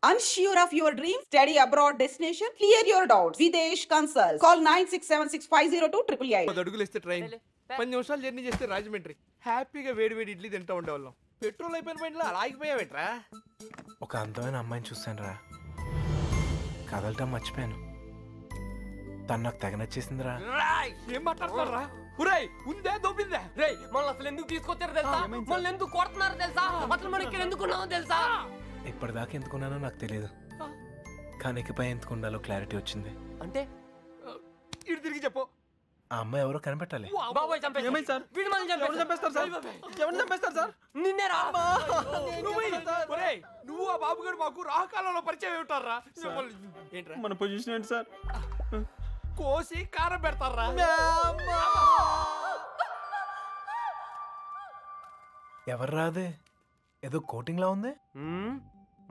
Unsure of your dream? Study abroad destination? Clear your doubts. Videsh Consult. Call 9676502888. 10 అడుగులు వేస్తే train 10 నిమిషాలు journey చేస్తే రాజమండ్రి హ్యాపీగా వేడి వేడి ఇడ్లీ తింటా ఉండేవాళ్ళం. పెట్రోల్ అయిపోయిన బండిలో అలా ఆగిపోయావేట్రా? ఒక అందమైన అమ్మాయిని చూశాను రా, కదలటం మర్చిపోయాను. తను నాకు తెగ నచ్చేసిందిరా. ఏం మాట్లాడతారా? ఉరేయ్ ఉందే దొబ్బిందే. రేయ్ మనల్ని అసలు ఎందుకు తీసుకొచ్చారో తెలుసా? మనల్ని ఎందుకు కొడుతున్నారో తెలుసా? అసలు మనం ఇక్కడ ఎందుకు ఉన్నామో తెలుసా? ఇప్పటిదాకా ఎందుకున్నానో నాకు తెలియదు, కానీ ఇకపై ఎందుకు ఉండాలో క్లారిటీ వచ్చింది. అంటే ఇటు తిరిగి చెప్పు. ఆ అమ్మాయి ఎవరో కనిపెట్టాలి. బాబాయ్ చంపేస్తారు. ఏమైంది సార్? వీడు మనల్ని చంపేస్తారు సార్. ఎవరిని చంపేస్తారు సార్? నిన్నేరా? ఒరేయ్ నువ్వు ఆ బాబుగారు మాకు రాహకాలంలో పరిచయం ఉంటారా? ఏంట్రా మన పొజిషన్ ఏంటి సార్? కోసి కారం పెడతారా? ఎవరు రాదే, ఏదో కోటింగ్ లా ఉంది.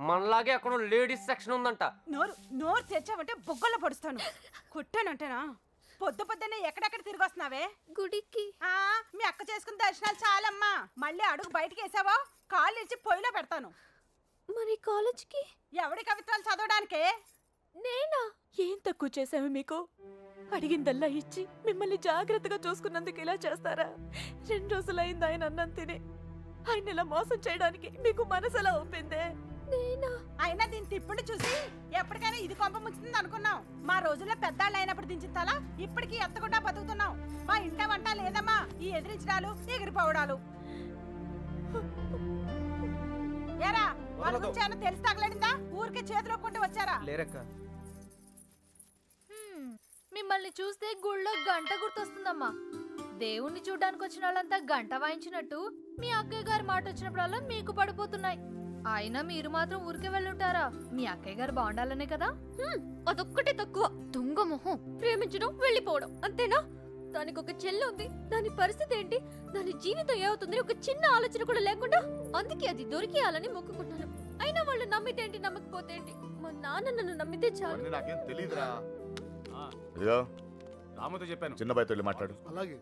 మనలాగే అక్కడ లేడీస్ సెక్షన్ ఉందంట. నోరు తెచ్చావంటే బొగ్గల్లో పడుస్తాను. కొట్టానంటేనా? పొద్దున్నే ఎక్కడెక్కడ తిరిగి వస్తున్నావే? గుడికి. మీ అక్క చేసుకున్న దర్శనాలు చాలమ్మా. మళ్ళీ అడుగు బయటకి వేసావో కాళ్ళు ఇచ్చి పొయ్యిలో పెడతాను. మరి కాలేజ్కి? ఎవడి కవిత్వాలు చదవడానికే? నేనా? ఏం తక్కువ చేసాము మీకు? అడిగిందల్లా ఇచ్చి మిమ్మల్ని జాగ్రత్తగా చూసుకున్నందుకు ఇలా చేస్తారా? 2 రోజులైంది ఆయన అన్నం తిని. ఆయన ఇలా మోసం చేయడానికి మీకు మనసులా ఒప్పిందే? నేనా? అయినా దీని తిప్పుడు చూసి ఎప్పటికైనా ఇది కొంప ముంచుతుంది అనుకున్నాం. మా రోజుల్లో పెద్దాళ్ళు అయినప్పుడు దించిన తల ఇప్పటికీ ఎత్తకుండా బతుకుతున్నాం. మా ఇంట వంట లేదమ్మా ఈ ఎదిరించడాలు ఎగిరిపోవడాలు. ఏరా వాళ్ళ గురించి ఏమన్నా తెలిసి తగలడిందా? ఊరికే చేతిలో కొంటూ వచ్చారా? లేరక్క. మిమ్మల్ని చూస్తే గుళ్ళో గంట గుర్తొస్తుందమ్మా. దేవుణ్ణి చూడ్డానికి వచ్చిన వాళ్ళంతా గంట వాయించినట్టు మీ అక్కయ్య గారి మాట వచ్చినప్పుడల్లా మీకు పడిపోతున్నాయి. అయినా మీరు మాత్రం ఊరికే వెళ్ళుంటారా? మీ అక్కయ్య గారు బాగుండాలనే కదా. అదొక్కటే తక్కువ. దొంగ మొహం. ప్రేమించడం వెళ్ళిపోవడం అంతేనా? దానికి ఒక చెల్లి ఉంది. దాని పరిస్థితి ఏంటి? దాని జీవితం ఏమవుతుంది ఒక చిన్న ఆలోచన కూడా లేకుండా. అందుకే అది దొరికేయాలని మొక్కుకుంటున్నాను. అయినా వాళ్ళు నమ్మితే ఏంటి, నమ్మకపోతే ఏంటి? మా నాన్న నన్ను నమ్మితే చాలు. నాకేం తెలీదురా. ఇదిగో రాముతో చెప్పాను, చిన్న బాయ్తో వెళ్ళి మాట్లాడు. అలాగే.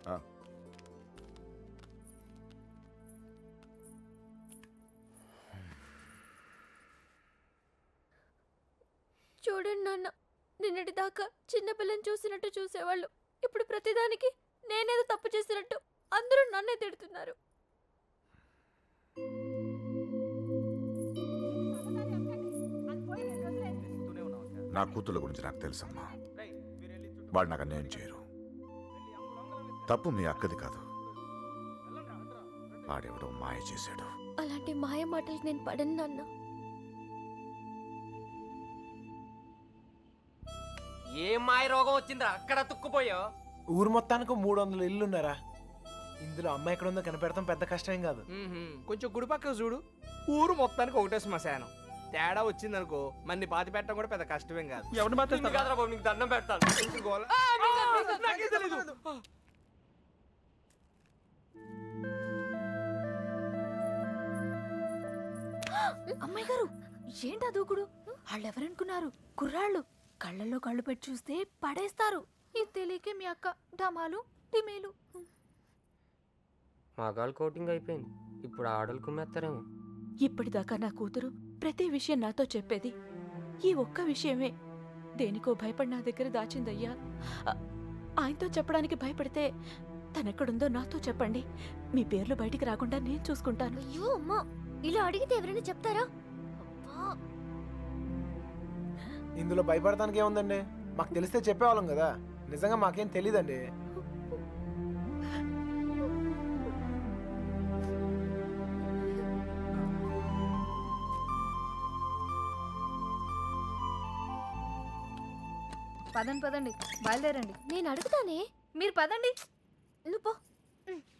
చూడండి నాన్న, నిన్నటి దాకా చిన్నపిల్లని చూసినట్టు చూసేవాళ్ళు ఇప్పుడు ప్రతిదానికి నేనేదో తప్పు చేసినట్టు అందరూ నన్నే తిడుతున్నారు. నా కూతుళ్ళ గురించి నాకు తెలుసమ్మా. వాడు నాకు అన్యాయం చేయరు. తప్పు మీ అక్కది కాదు, వాడెవడో మాయ చేశాడు. అలాంటి మాయ మాటలు నేను పడను నాన్న. ఏ మాయ రోగం వచ్చిందిరా అక్కడ తుక్కుపోయా? ఊరు మొత్తానికి 300 ఇల్లున్నారా? ఇందులో అమ్మాయి ఎక్కడ ఉందో కనిపెడతాం పెద్ద కష్టం కాదు. కొంచెం గుడి పక్క చూడు, ఊరు మొత్తానికి ఒకటే శ్మశానం. తేడా వచ్చిందనుకో మన్ని పాతి పెట్టడం కూడా పెద్ద కష్టమేం కాదు. ఎవరిని బాధ నీకు దండం పెడతాను. అమ్మాయి గారు ఏంటా దూకుడు? వాళ్ళెవరనుకున్నారు? కుర్రాళ్ళు. కళ్ళల్లో కళ్ళు పెట్టి చూస్తే పడేస్తారు. ఇది తెలియకే మీ అక్క డమాలు టిమేలు. మగాళ్ళు కోటింగ్ అయిపోయింది, ఇప్పుడు ఆడలు కుమ్మేస్తారేమో. ఇప్పటిదాకా నా కూతురు ప్రతి విషయం నాతో చెప్పేది ఈ ఒక్క విషయమే. దేనికో భయపడి నా దగ్గర దాచిందయ్యా. ఆయనతో చెప్పడానికి భయపడితే తనెక్కడుందో నాతో చెప్పండి. మీ పేర్లు బయటికి రాకుండా నేను చూసుకుంటాను. అయ్యో అమ్మా, ఇలా అడిగితే ఎవరైనా చెప్తారా? ఇందులో భయపడటానికి ఏముందండి? మాకు తెలిస్తే చెప్పేవాళ్ళం కదా. నిజంగా మాకేం తెలీదండి. పదండి పదండి, బయలుదేరండి. నేను అడుగుతానే, మీరు పదండి. నువ్వు పో,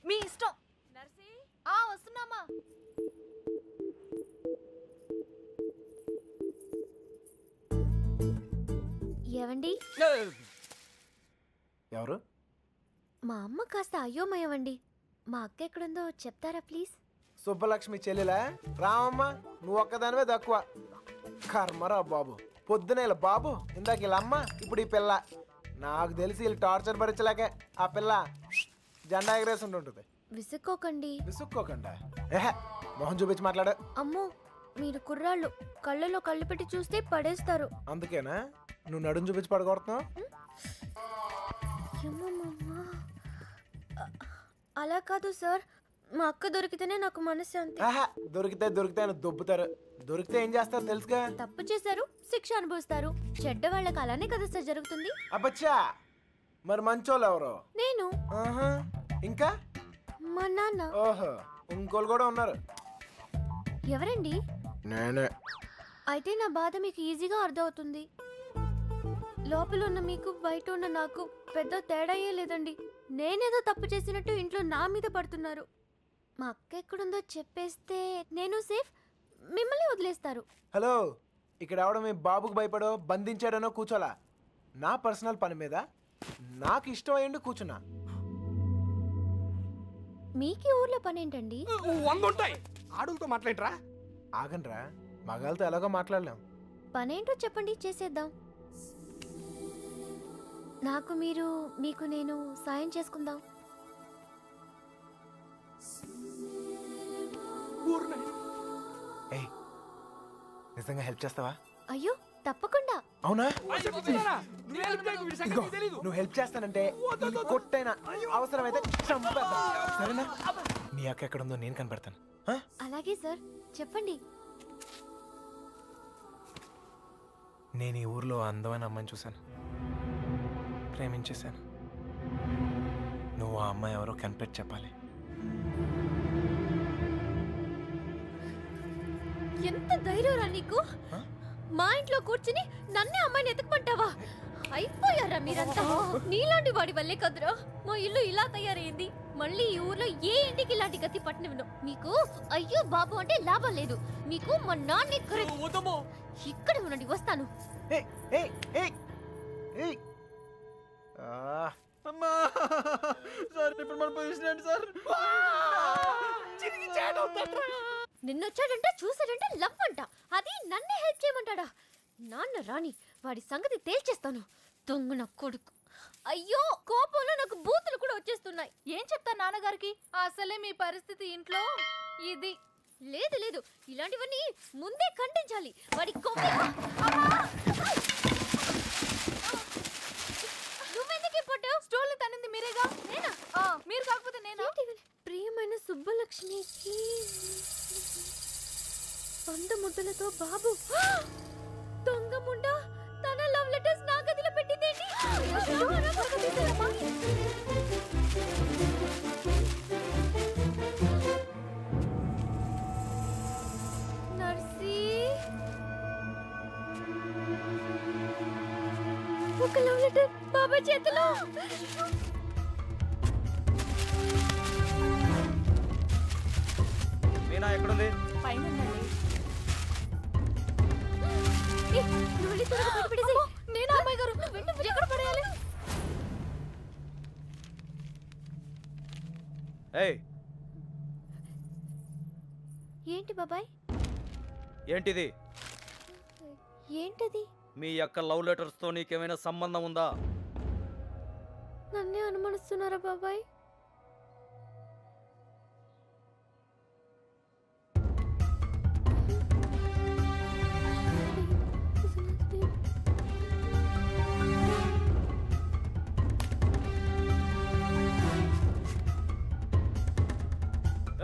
మీ ఇష్టం. నర్సి వస్తున్నామా? ఏవండి? ఎవరు? మా అమ్మ కాస్త అయోమయమండి. మా అక్క ఎక్కడుందో చెప్తారా ప్లీజ్? సుబ్బలక్ష్మి చెల్లెలా? రామమ్మ నువ్వు ఒక్కదానివే తక్కువ. కర్మరా బాబు. పొద్దున ఇలా బాబు, ఇందాక ఇలా అమ్మ, ఇప్పుడు ఈ పిల్ల. నాకు తెలిసి వీళ్ళు టార్చర్ భరించలేకే ఆ పిల్ల జెండా ఎగరేసి ఉంటుంది. విసుక్కోకండి. విసుక్కోకండా? ఏహే మొహం చూపించి మాట్లాడు. అమ్మో, మీరు కుర్రాళ్ళు కళ్ళలో కళ్ళు పెట్టి చూస్తే పడేస్తారు. అందుకేనా నువ్వు నడుము చూపించి పడగొడుతున్నావు? అలా కాదు సార్, మా అక్క దొరికితేనే నాకు మనశ్శాంతి. ఆహా, దొరికితే అని దొబ్బుతారు. దొరికితే ఏం చేస్తారు తెలుసుగా? తప్పు చేశారు, శిక్ష అనుభవిస్తారు. చెడ్డ వాళ్ళకి అలానే కదా సార్ జరుగుతుంది. అబ్బచ్చా, మరి మంచోళ్ళు ఎవరు? నేను. ఆహా, ఇంకా మా నాన్న. ఓహో, ఇంకోళ్ళు కూడా ఉన్నారు. ఎవరండి? నేనే. అయితే నా బాధ మీకు ఈజీగా అర్థమవుతుంది. లోపల ఉన్న మీకు బయట ఉన్న నాకు పెద్ద తేడాయే లేదండి. నేనేదో తప్పు చేసినట్టు ఇంట్లో నా మీద పడుతున్నారు. మా అక్క ఎక్కడుందో చెప్పేస్తే నేను సేఫ్, మిమ్మల్ని వదిలేస్తారు. హలో, ఇక్కడ ఎవడో మీ బాబుకు భయపడో బంధించాడనో కూర్చోలా. నా పర్సనల్ పని మీద నాకు ఇష్టం అయ్యండి కూర్చున్నా. మీకీ ఊర్లో పని ఏంటండి? 100 ఉంటాయి. ఆడులతో మాట్లాడరా? ఆగండ్రా, మగాళ్ళతో ఎలాగో మాట్లాడలేం. పనేంటో చెప్పండి, చేసేద్దాం. నాకు మీరు, మీకు నేను సాయం చేసుకుందాం. ఏయ్, నిజంగా హెల్ప్ చేస్తావా? అయ్యో తప్పకుండా. అవునా? ఇదిగో, నువ్వు హెల్ప్ చేస్తానంటే ఈ కొట్టైనా అవసరమైతే చంపేద్దాం. సరేనా? నీ అక్క ఎక్కడుందో నేను కనిపెడతాను. ఆ? అలాగే సార్, చెప్పండి. నేను ఈ ఊర్లో అందమైన అమ్మాయిని చూశాను, ప్రేమించేశాను. నువ్వు ఆ అమ్మాయి ఎవరో కనిపెట్టి చెప్పాలి. ఎంత ధైర్యం రా నీకు? మా ఇంట్లో కూర్చుని నన్నే అమ్మాయిని ఎతకమంటావా? అయిపోయారా మీరంతా? నీలాంటి వాడి వల్లే కదరా మా ఇల్లు ఇలా తయారైంది. మళ్ళీ ఈ ఊర్లో ఏ ఇంటికి ఇలాంటి గతి పట్టినవిను. మీకు అయ్యో బాబు అంటే లాభం లేదు. మీకు మా నాన్న ఇక్కడ ఉండండి, వస్తాను. అమ్మా సార్, ఇప్పుడు మన పొజిషన్ ఏంటి సార్? నిన్నొచ్చాడంటే చూసాడంటే లవ్ అంట. అది నన్నే హెల్ప్ చేయమంటాడా? నాన్న రాని వాడి సంగతి తేల్చేస్తాను. దొంగ నా కొడుకు. అయ్యో కోపంలో నాకు బూతులు కూడా వచ్చేస్తున్నాయి. ఏం చెప్తా నాన్నగారికి? అసలే మీ పరిస్థితి ఇంట్లో ఇది. లేదు లేదు, ఇలాంటివన్నీ ముందే ఖండించాలి. వాడి నువ్వెందుకు పడ్డావు? స్టోల్ తనింది మీరేగా. నేనా? మీరు కాకపోతే నేనా? ప్రియమైన సుబ్బలక్ష్మికి 100 ముద్దలతో బాబు. దొంగ ముండా, తన లవ్ లెటర్స్ నా గదిలో పెట్టిందేంటి? నర్సీ, ఒక లవ్ లెటర్ బాబా చేతిలో. మీనా ఎక్కడుంది? పైన నేను అమ్మాయి గారు ఎక్కడ పడేయాలి? ఏయ్, ఏంటి బాబాయ్? ఏంటిది? ఏంటది? మీ యొక్క లవ్ లెటర్స్ తో నీకేమైనా సంబంధం ఉందా? నన్నే అనుమానిస్తున్నారా బాబాయ్?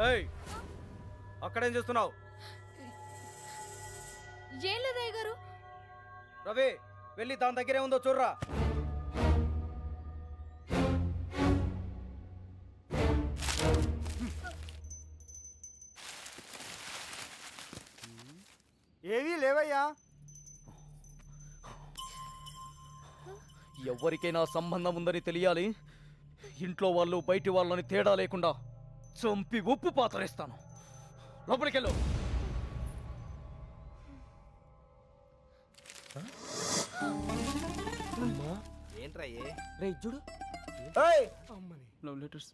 ఏయ్, అక్కడేం చేస్తున్నావు? ఏం లేదయ్య గారు. రవి, వెళ్ళి దాని దగ్గరే ఉందో చూడరా. ఏవీ లేవయ్యా. ఎవరికైనా సంబంధం ఉందని తెలియాలి. ఇంట్లో వాళ్ళు బయటి వాళ్ళని తేడా లేకుండా చంపి ఉప్పు పాతరేస్తాను. లోపలికెళ్ళు. ఏంట్రా రే చూడు, లవ్ లెటర్స్.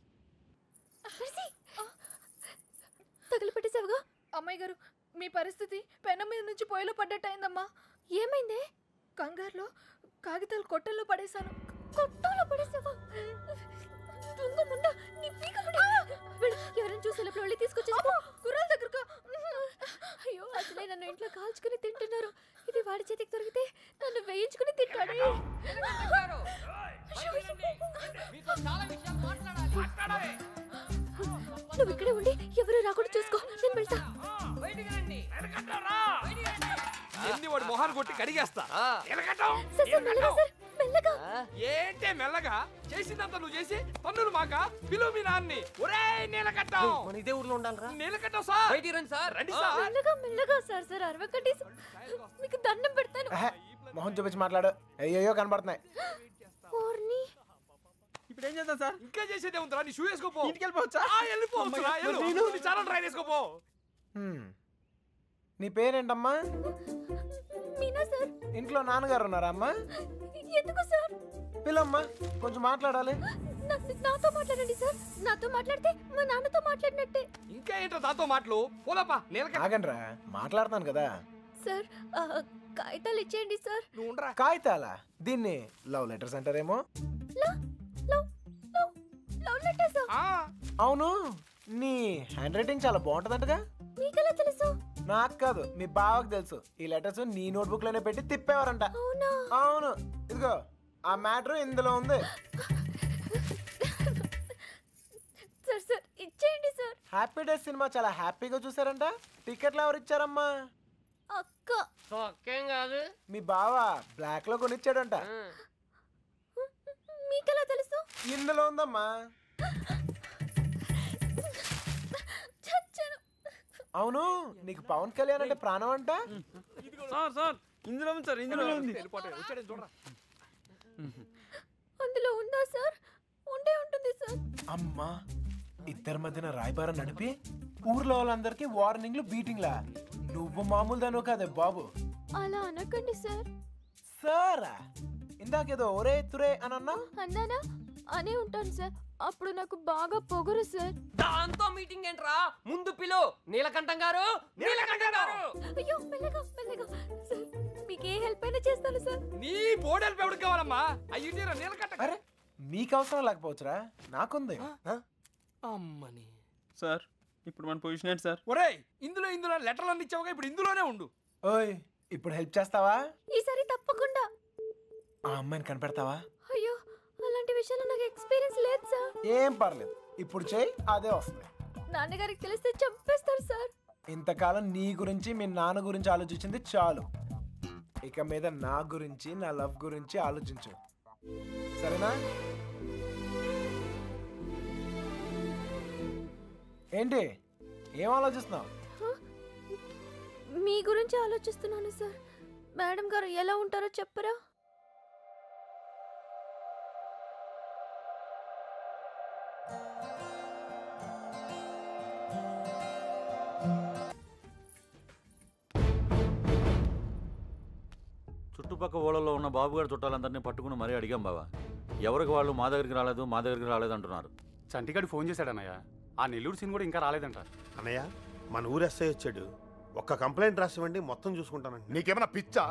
తగిలిపెట్టేసావుగా. అమ్మాయి గారు, మీ పరిస్థితి పెనం మీద నుంచి పొయ్యిలో పడ్డట్టయిందమ్మా. ఏమైందే? కంగారులో కాగితాలు కొట్టల్లో పడేశాను. కొట్టంలో పడేసావా? దొంగ ముండ నీ పీక ఎవరైనా చూసి వెళ్ళి తీసుకొచ్చేసి గుర్రాల దగ్గరకు. అయ్యో అసలే నన్ను ఇంట్లో కాల్చుకుని తింటున్నారు. ఇది వాడి చేతికి దొరికితే నన్ను వేయించుకుని తింటాడు. నువ్వు ఇక్కడే ఉండి ఎవరు రాకుండా చూసుకో, నేను వెళ్తా. వాడి మొహాన్ని కొట్టి కడిగేస్తా. మెల్లగా ఏంటే మెల్లగా? చేసిందంతా నువ్వు చేసి పన్నులు మాక పిలువు మీ నాన్ని. ఒరే నీలకట్టం, ఇదే ఊర్లో ఉండాలరా. నీలకట్టం సార్, బయటికి రండి సార్. రండి సార్. మెల్లగా మెల్లగా సార్ అరవకండి. మీకు దండం పెడతాను. మొహం చూపించి మాట్లాడు. అయ్యో కనబడుతున్నాయి. ఇప్పుడు ఏం చేద్దాం సార్? ఇంకా చేసేదే ఉందిరా. నీ షూ వేసుకోపో. ఇంటికి వెళ్ళిపోవచ్చా? వెళ్ళిపోవచ్చురా. నీ చాలా ట్రై చేసుకోపో. నీ పేరేంటమ్మా? మీనా సార్. ఇంట్లో నాన్నగారు ఉన్నారా అమ్మా? ఎందుకు సార్? పిల్లమ్మా, కొంచెం మాట్లాడాలి. నాతో మాట్లాడండి సార్. నాతో మాట్లాడితే మా నాన్నతో మాట్లాడినట్టే. ఇంకా ఏంటో దాంతో మాటలు? పోలప్పా. ఆగండ్రా, మాట్లాడతాను కదా. సార్ కాగితాలు ఇచ్చేయండి సార్. నువ్వు ఉండరా. కాగితాలా? దీన్ని లవ్ లెటర్స్ అంటారేమో. Love letters? అవును, నీ హ్యాండ్ రైటింగ్ చాలా బాగుంటదంటగా. మీకెలా తెలుసు? నాకు కాదు, మీ బావకు తెలుసు. ఈ లెటర్స్ నీ నోట్బుక్ లోనే పెట్టి తిప్పేవారంట. అవును, ఇదిగో ఆ మ్యాటర్ ఇందులో ఉంది. సార్ ఇచ్చేయండి సార్. హ్యాపీ డేస్ సినిమా చాలా హ్యాపీగా చూసారంట. టికెట్లు ఎవరు ఇచ్చారమ్మా? అక్క. ఒక్కేం కాదు. మీ బావ బ్లాక్ లో కొనిచ్చాడంట. మీకెలా తెలుసు? ఇందులో ఉందమ్మా. అవును, నీకు పవన్ కళ్యాణ్ అంటే ప్రాణం అంట. సార్ ఇందులో ఉంది సార్, ఇందులో ఉంది. అందులో ఉందా సార్? ఉండే ఉంటుంది సార్. అమ్మా, ఇద్దరి మధ్యన రాయబారం నడిపి ఊర్లో వాళ్ళందరికీ వార్నింగ్లు బీటింగ్లా. నువ్వు మామూలు దాను కాదే బాబు. అలా అనకండి సార్. సారా? ఇందాకేదో ఒరే తురే అని అన్నా. అన్నానా? అనే ఉంటాను సార్. అప్పుడు నాకు బాగా పొగరు సార్. దాంతో మీటింగ్ ఏంట్రా? ముందు పిలు. నీలకంఠం గారు, నీలకంఠం గారు. అయ్యో మెల్లగా మెల్లగా సార్. మీకు ఏ హెల్ప్ అయినా చేస్తాను సార్. నీ బోర్డు హెల్ప్ ఎవరికి కావాలమ్మా? అయ్యింటిరా నీలకంఠం. అరే, మీకు అవసరం లేకపోవచ్చురా, నాకుంది. అమ్మని సార్ ఇప్పుడు మన పొజిషన్ ఏంటి సార్? ఒరేయ్, ఇందులో లెటర్లు అన్ని ఇచ్చావుగా, ఇప్పుడు ఇందులోనే ఉండు. ఓయ్, ఇప్పుడు హెల్ప్ చేస్తావా? ఈసారి తప్పకుండా. ఆ అమ్మాయిని కనిపెడతావా? అయ్యో అలాంటి విషయాలు నాకు ఎక్స్పీరియన్స్ లేదు సార్. ఏం పర్లేదు, ఇప్పుడు చెయ్యి, అదే వస్తుంది. నాన్నగారికి తెలిస్తే చంపేస్తారు సార్. ఇంతకాలం నీ గురించి మీ నాన్న గురించి ఆలోచించింది చాలు. ఇక మీద నా గురించి, నా లవ్ గురించి ఆలోచించు, సరేనా? ఏంటి ఏం ఆలోచిస్తున్నావు? మీ గురించి ఆలోచిస్తున్నాను సార్. మేడం గారు ఎలా ఉంటారో చెప్పరా? చుట్టుపక్క ఊళ్ళలో ఉన్న బాబుగారి చుట్టాలందరినీ పట్టుకుని మరీ అడిగాం బావా. ఎవరికి వాళ్ళు మా దగ్గరికి రాలేదు అంటున్నారు. చంటిగాడు ఫోన్ చేశాడన్నయ్య. ఆ నెల్లూరు సీన్ కూడా ఇంకా రాలేదంట. అన్నయ్య, మన ఊరు ఎస్ఐ వచ్చాడు. ఒక్క కంప్లైంట్ రాసివ్వండి, మొత్తం చూసుకుంటానండి. నీకేమైనా పిచ్చా?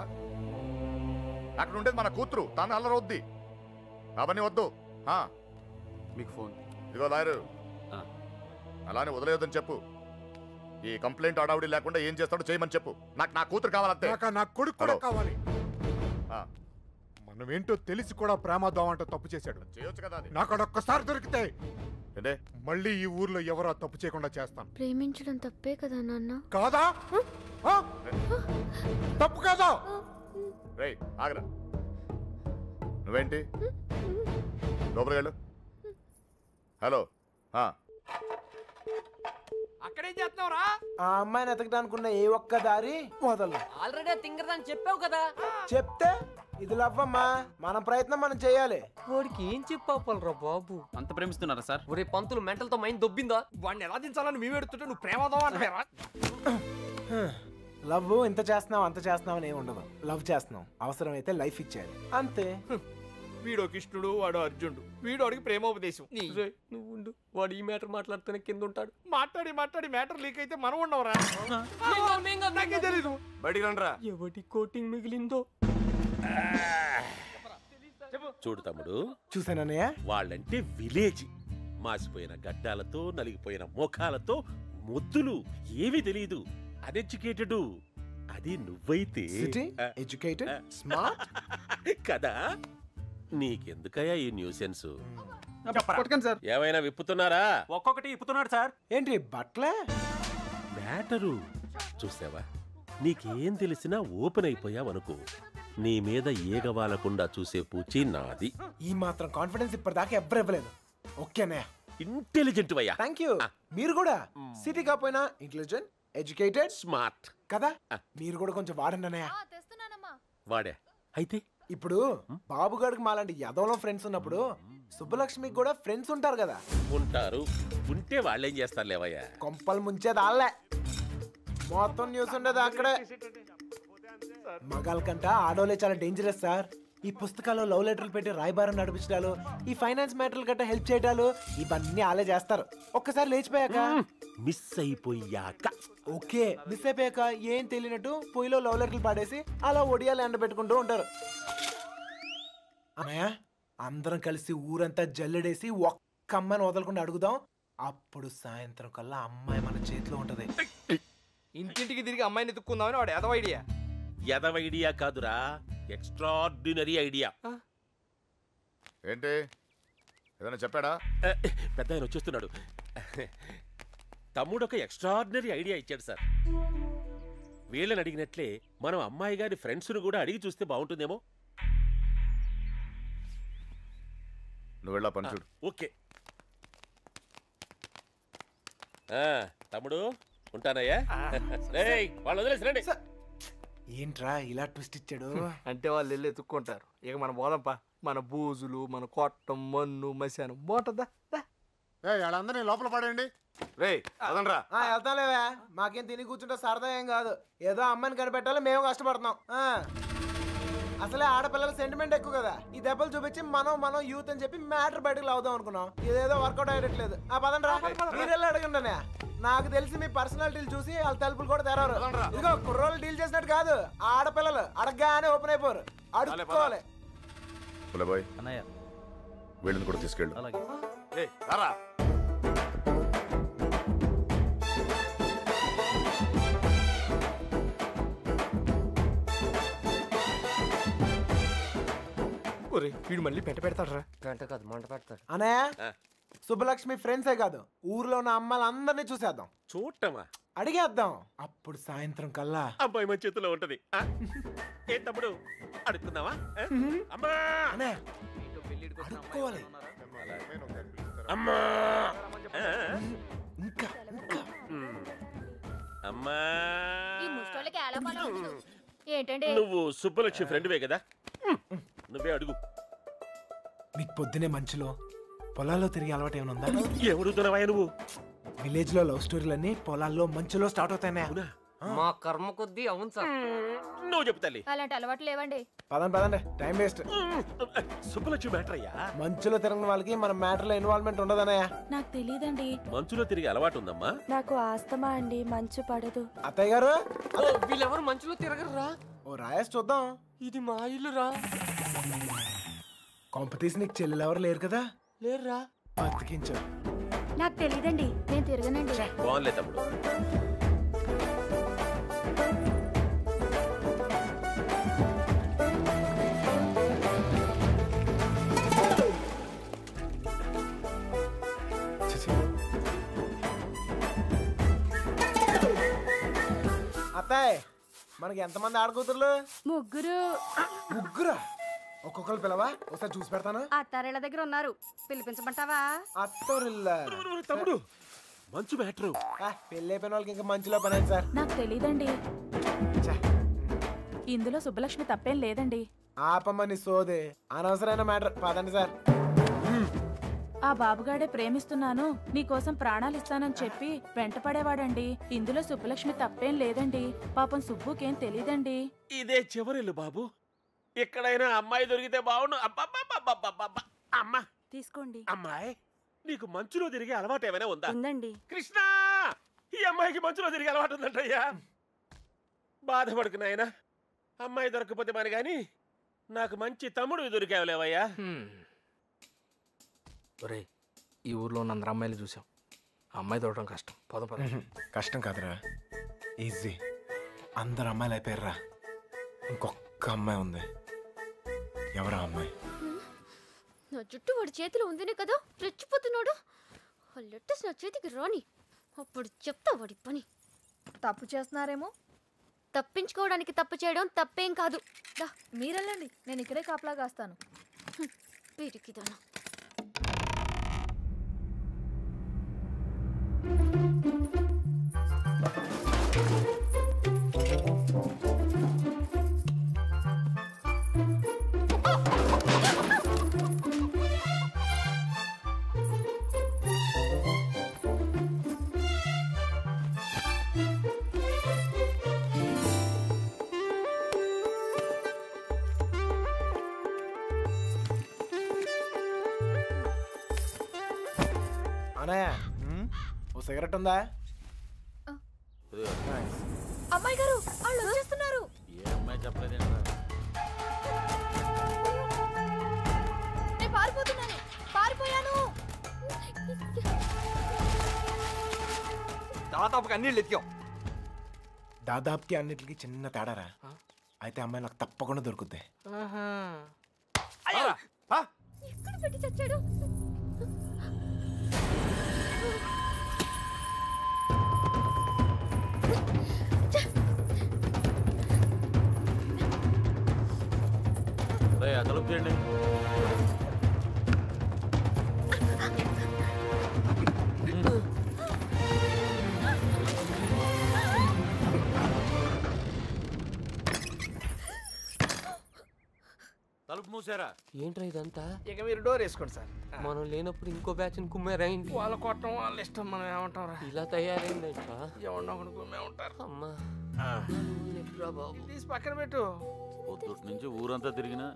అక్కడ ఉండేది మన కూతురు, తాను అల్లరొద్ది. అవన్నీ వద్దు. మీకు ఫోన్. ఇదిగో లాయరు, అలానే వదిలేయొద్దని చెప్పు. ఈ కంప్లైంట్ అడావిడి లేకుండా ఏం చేస్తాడో చేయమని చెప్పు. నాకు నా కూతురు కావాలంతే. నా కొడుకు కూడా కావాలి. మనం ఏంటో తెలిసి కూడా ప్రేమద్దాం అంటూ తప్పు చేశాడు. చేయొచ్చు కదా. నాకు అడొక్కసారి దొరికితే మళ్ళీ ఈ ఊర్లో ఎవరో తప్పు చేయకుండా చేస్తాను. ప్రేమించడం తప్పే కదా నాన్న? కాదా? తప్పు కాదా? రేయ్ ఆగరా. నువ్వేంటి లోపలికి వెళ్ళు. హలో, అక్కడేం చేస్తున్నావురా? ఆ అమ్మాయిని ఎతకడానికి ఉన్న ఏ ఒక్క దారి వదలు. ఆల్రెడీ తింగరదని చెప్పావు కదా. చెప్తే ఇది లవ్వమ్మా, మన ప్రయత్నం మనం చేయాలి. వాడికి ఏం చెప్పాపలరా బాబు? అంత ప్రేమిస్తున్నారా సార్? ఒరే పంతులు మెంటల్ తో మైండ్ దొబ్బిందా? వాడిని ఎలా దించాలని మేము ఎడుతుంటే నువ్వు ప్రేమదావా అంటారా? లవ్ ఇంత చేస్తున్నావు అంత చేస్తున్నావు అని ఏమి ఉండదు. లవ్ చేస్తున్నావు, అవసరమైతే లైఫ్ ఇచ్చేయాలి, అంతే. వీడో కృష్ణుడు, వాడు అర్జునుడు, వీడోడికి ప్రేమోపదేశం. నువ్వు ఉండు, వాడు ఈ మ్యాటర్ మాట్లాడుతూనే కింద ఉంటాడు. మాట్లాడి మ్యాటర్ లీక్ అయితే మనం ఉండవరా? నాకే తెలీదు. బయటికి రండిరా. ఎవటి కోటింగ్ మిగిలిందో చూడు తమ్ముడు, చూసానన్నయ్య, వాళ్ళంటే విలేజ్, మాసిపోయిన గడ్డాలతో నలిగిపోయిన ముఖాలతో ముద్దులు ఏమీ తెలియదు. అన్ఎడ్యుకేటెడ్. అది నువ్వైతే ఎడ్యుకేటెడ్ స్మార్ట్ కదా. నీకెందుకయ్యా ఈ న్యూసెన్స్? సార్ ఏమైనా విప్పుతున్నారా? ఒక్కొక్కటి ఇప్పుతున్నాడు సార్. ఏంటి బట్లే మ్యాటరు చూసావా? నీకేం తెలిసినా ఓపెన్ అయిపోయావనుకో, నీ మీద ఏగవాలకుండా చూసే పూచి నాది. ఈ మాత్రం కాన్ఫిడెన్స్ ఇప్పటిదాకా ఎవ్వరు ఇవ్వలేదు. ఓకేనా? ఇంటెలిజెంట్ అయ్యా. Thank you. మీరు కూడా సిటీ కాపోయినా ఇంటెలిజెంట్ ఎడ్యుకేటెడ్ స్మార్ట్ కదా. మీరు కూడా కొంచెం వాడండి అన్నయ్య. వాడే అయితే ఇప్పుడు బాబుగాడికి మాలాంటి యదవలో ఫ్రెండ్స్ ఉన్నప్పుడు సుబ్బలక్ష్మికి కూడా ఫ్రెండ్స్ ఉంటారు కదా. ఉంటారు. ఉంటే వాళ్ళేం చేస్తారు లేవయ్యా? కొంపలు ముంచేది వాళ్ళే. మొత్తం న్యూస్ ఉండేది అక్కడే. మగాళ్ళ కంట ఆడోలే చాలా డేంజరస్ సార్. ఈ పుస్తకాల్లో లవ్ లెటర్లు పెట్టి రాయబారం నడిపించడాలు, ఈ ఫైనాన్స్ మ్యాటర్లు గట్రా హెల్ప్ చేయడాలు, ఇవన్నీ వాళ్ళే చేస్తారు. ఒక్కసారి లేచిపోయాక మిస్ అయిపోయాక ఓకే, మిస్ అయిపోయాక ఏం తెలియనట్టు పొయ్యిలో లవ్ లెటర్లు పాడేసి అలా ఒడియాలు ఎండ పెట్టుకుంటూ ఉంటారు. అన్నయ్య, అందరం కలిసి ఊరంతా జల్లెడేసి ఒక్క అమ్మాయిని వదలకుండా అడుగుదాం. అప్పుడు సాయంత్రం కల్లా అమ్మాయి మన చేతిలో ఉంటది. ఇంటింటికి తిరిగి అమ్మాయిని ఎత్తుక్కుందామని వాడు ఎదవ ఐడియా. ఎదవ ఐడియా కాదురా, ఎక్స్ట్రాడినరీ ఐడియా. ఏంటి ఏదైనా చెప్పాడా? పెద్ద ఆయన వచ్చేస్తున్నాడు. తమ్ముడు ఒక ఎక్స్ట్రాడినరీ ఐడియా ఇచ్చాడు సార్. వీళ్ళని అడిగినట్లే మనం అమ్మాయి గారి ఫ్రెండ్స్ను కూడా అడిగి చూస్తే బాగుంటుందేమో. నువ్వు వెళ్ళా పని చూడు. ఓకే తమ్ముడు, ఉంటానయ్యా. వాళ్ళు వదిలేసిరండి. ఏంట్రా ఇలా ట్విస్ట్ ఇచ్చాడు? అంటే వాళ్ళు వెళ్ళి ఎత్తుక్కుంటారు. ఇక మన బోదంపా, మన బూజులు, మన కొట్టం, మన్ను, మశానం బాగుంటుందా? వాళ్ళందరినీ లోపల పడేయండి. వెళ్తాలేవా, మాకేం తిని కూర్చుంటే సరదా ఏం కాదు. ఏదో అమ్మాయిని కనిపెట్టాలి, మేము కష్టపడుతున్నాం. అసలే ఆడపిల్లల సెంటిమెంట్ ఎక్కువ కదా. ఈ దెబ్బలు చూపించి మనం యూత్ అని చెప్పి మ్యాటర్ బయటకు లావుదాం అనుకున్నాం. ఇదేదో వర్కౌట్ అయ్యట్లేదు. పదండ్రా, మీరెళ్ళి అడగండి. నాకు తెలిసి మీ పర్సనాలిటీలు చూసి వాళ్ళ తలుపులు కూడా తెరవరు. ఇదిగో కుర్రోళ్ళు డీల్ చేసినట్టు కాదు, ఆడపిల్లలు అడగగానే ఓపెన్ అయిపోరు. అడుక్కోవాలి. పులబాయ్ వీళ్ళని కూడా తీసుకెళ్ళు. వీడు మళ్ళీ పెంట పెడతాడు. పెంట కాదు, మంట పెడతాడు. అన్నయ్య, సుబ్బలక్ష్మి ఫ్రెండ్సే కాదు, ఊర్లో ఉన్న అమ్మాయిలందరినీ చూసేద్దాం. చూడటమా? అడిగేద్దాం. అప్పుడు సాయంత్రం కల్లా అబ్బాయి మన చేతిలో ఉంటది. ఏ తమ్ముడు, అడుగుతున్నావా? అమ్మా అడుక్కోవాలి. అమ్మా ఇంకా అమ్మా. ఏంటండి? నువ్వు సుబ్బలక్ష్మి ఫ్రెండ్వే కదా, నువ్వే అడుగు. నీకు పొద్దునే మంచులో పొలాల్లో తిరిగి అలవాటు ఏమైనా ఉందా? ఎవడుతున్నావా నువ్వు? విలేజ్ లో లవ్ స్టోరీలన్నీ పొలాల్లో మంచులో స్టార్ట్ అవుతాయి. మా కర్మ కొద్దీ అవును సార్. నువ్వు చెప్తాలి. అలాంటి అలవాటు లేవండి. పదండి, టైం వేస్ట్. సుబ్బలక్ష్మి మ్యాటర్ అయ్యా. మంచులో తిరిగిన వాళ్ళకి మన మ్యాటర్ లో ఇన్వాల్వ్మెంట్ ఉండదన్నయ్య. నాకు తెలియదండి. మంచులో తిరిగి అలవాటు ఉందమ్మా. నాకు ఆస్తమా అండి, మంచు పడదు. అత్తయ్య గారు, వీళ్ళెవరు మంచులో తిరగరురా. ఓ రాయేసి చూద్దాం. ఇది మా ఇల్లురా. కాంపిటీషన్ నీకు చెల్లెలు ఎవరు లేరు కదా? లేరురా. బతికించు. నాకు తెలియదండి, నేను తిరగనండి. బాగుంలే తమ్ముడు. అత్తాయ్, మనకి ఎంతమంది ఆడకూతుర్లు? ముగ్గురా? ఒక్కొక్కరు పిలవా, ఒకసారి చూసి పెడతాను. అత్తారేళ్ల దగ్గర ఉన్నారు, పిలిపించమంటావా? అత్తోరిల్లా. తమ్ముడు, మంచు మ్యాటర్. పెళ్ళి అయిపోయిన వాళ్ళకి ఇంకా మంచులో పని సార్. నాకు తెలీదండి. ఇందులో సుబ్బలక్ష్మి తప్పేం లేదండి. ఆపమ్మని సోదే, అనవసరమైన మ్యాటర్. పదండి సార్. ఆ బాబుగాడే ప్రేమిస్తున్నాను, నీకోసం ప్రాణాలు ఇస్తానని చెప్పి వెంటపడేవాడండి. ఇందులో సుబ్బలక్ష్మి తప్పేం లేదండి. పాపం సుబ్బుకేం తెలీదండి. ఇదే చివరిల్లు బాబు, ఎక్కడైనా అమ్మాయి దొరికితే బాగుండు. అమ్మా తీసుకోండి. అమ్మాయి, నీకు మంచులో తిరిగే అలవాటు ఏమైనా ఉందా? ఉందండి. కృష్ణ, ఈ అమ్మాయికి మంచులో తిరిగే అలవాటు ఉందంటయ్యా. బాధపడుకు నాయనా, అమ్మాయి దొరకపోతే మరి గాని నాకు మంచి తమ్ముడు దొరికావులేవయ్యా. ఒరే, ఈ ఊర్లో ఉన్న అందరు అమ్మాయిలు చూసాం. అమ్మాయి దొరకడం కష్టం. పద పద. కష్టం కాదురా, ఈజీ. అందరు అమ్మాయిలు అయిపోయారా, ఇంకొక్క అమ్మాయి ఉంది. ఎవరా అమ్మాయి? నా జుట్టు వాడి చేతిలో ఉందనే కదా రెచ్చిపోతున్నాడు. ఆ లెటర్స్ నా చేతికి రాని, అప్పుడు చెప్తా వాడి పని. తప్పు చేస్తున్నారేమో. తప్పించుకోవడానికి తప్పు చేయడం తప్పేం కాదు. మీరెళ్ళండి, నేను ఇక్కడే కాపలా కాస్తాను. వీటికిదానా ఓ సిగరెట్ ఉందా? అమ్మాయి గారు వాళ్ళు వచ్చేస్తున్నారు. ఏ అమ్మాయి చెప్పలేదు. నేను పారిపోతున్నాను, పారిపోయాను. దాదాపుగా అన్ని ఎత్తాం. దాదాపుకి అన్నిటికి చిన్న తేడారా. అయితే అమ్మాయి నాకు తప్పకుండా దొరుకుద్ది. ఎక్కడ పెట్టి చచ్చాడు? తలుపు చేయండి. తలుపు మూసారా? ఏంట్రా ఇదంతా? ఇక మీరు డోర్ వేసుకోండి సార్. మనం లేనప్పుడు ఇంకో బ్యాచ్ కుమ్మేరైంది. వాళ్ళ కొట్టం వాళ్ళ ఇష్టం, మనం ఏమంటాం? ఇలా తయారైందంటా. ఎవరినో ఒకటి కుమ్మే ఉంటారు. అమ్మా తీసి పక్కన పెట్టు. పొద్దుటి నుంచి ఊరంతా తిరిగినా